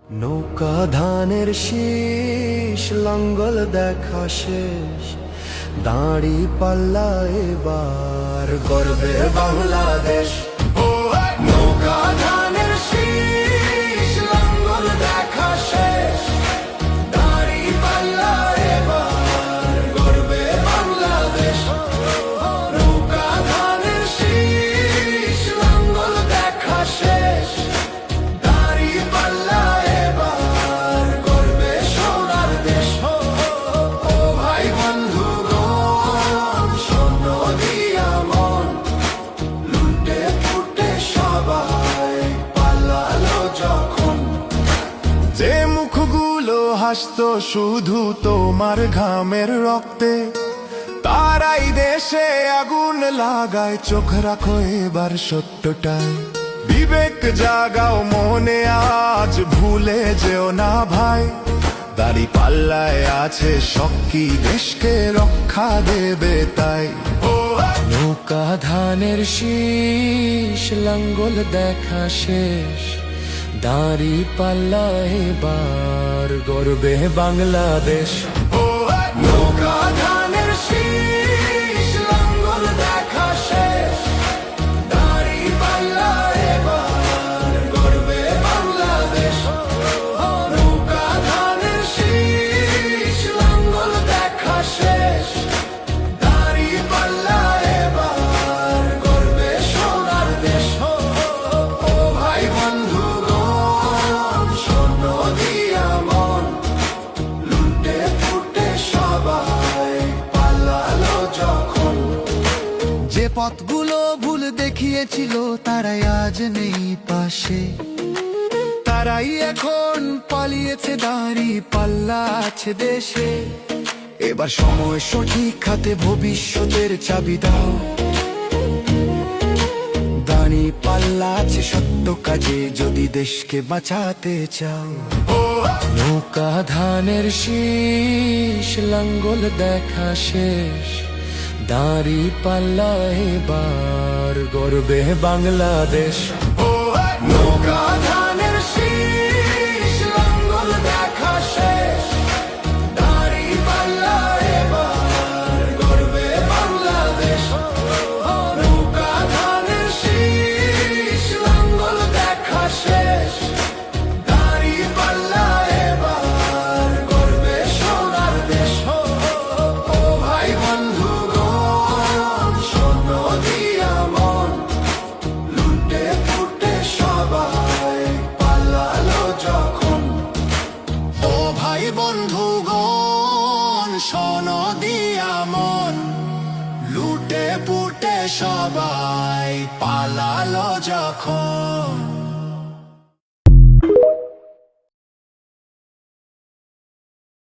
নৌকা ধানের শীষ লাঙ্গল দেখা শেষ, দাঁড়ি পাল্লা এবার গর্বে বাংলাদেশ। নৌকা ধানের শীষ লাঙ্গল দেখা শেষ, দাঁড়ি পাল্লা এবার গর্বে বাংলাদেশ। নৌকা ধানের শীষ লাঙ্গল দেখা শেষ, দাঁড়ি পাল্লা এবার গর্বে সোনার দেশ। ও ভাই বন্ধুগণ, শোনো দিয়া মন, লুটে পুটে সবাই পালালো যখন। যে মুখগুলো হাসতো শুধু তোমার ঘামের রক্তে, তারাই দেশে আগুন লাগায়। চোখ রাখো এবার সত্যটাই, বিবেক জাগাও মনে, আজ ভুলে যেও না ভাই। দাড়ি পাল্লায় আছে শক্তি, দেশকে রক্ষা দেবে তাই। নৌকা ধানের শীষ লাঙ্গল দেখা শেষ, দাড়ি পাল্লা এবার গর্বে বাংলাদেশ। নৌকা ধানের শীষ লাঙ্গল দেখা শেষ, দাড়ি পাল্লা এবার গর্বে বাংলাদেশ। নৌকা ধানের শীষ লাঙ্গল দেখা শেষ, দাড়ি পাল্লা এবার গর্বে সোনার দেশ। ও ভাই বন্ধুগণ, শোনো দিয়া মন, লুটে পুটে সবাই পালালো যখন। যে পথগুলো ভুল দেখিয়েছিল তারাই আজ নেই পাশে, তারাই এখন পালিয়েছে, দাঁড়ি পাল্লা আছে দেশে। এবার সময় সঠিক হাতে, ভবিষ্যতের চাবি দাও। দাঁড়ি পাল্লা আছে সত্য কাজে, যদি দেশকে বাঁচাতে চাও। নৌকা ধানের শীষ লাঙ্গল দেখা শেষ, দাঁড়ি পাল্লা এবার গর্বে বাংলাদেশ। নৌকা ধানের শীষ লাঙ্গল দেখা শেষ, দাঁড়ি পাল্লা এবার গর্বে বাংলাদেশ। নৌকা ধানের শীষ লাঙ্গল দেখা শেষ, দাঁড়ি পাল্লা এবার গর্বে সোনার দেশ। ও ভাই বন্ধুগণ, শোনো দিয়া মন, লুটে পুটে সবাই পালালো যখন। ও ভাই বন্ধুগণ, শোনো দিয়া মন, লুটে পুটে সবাই পালালো যখন।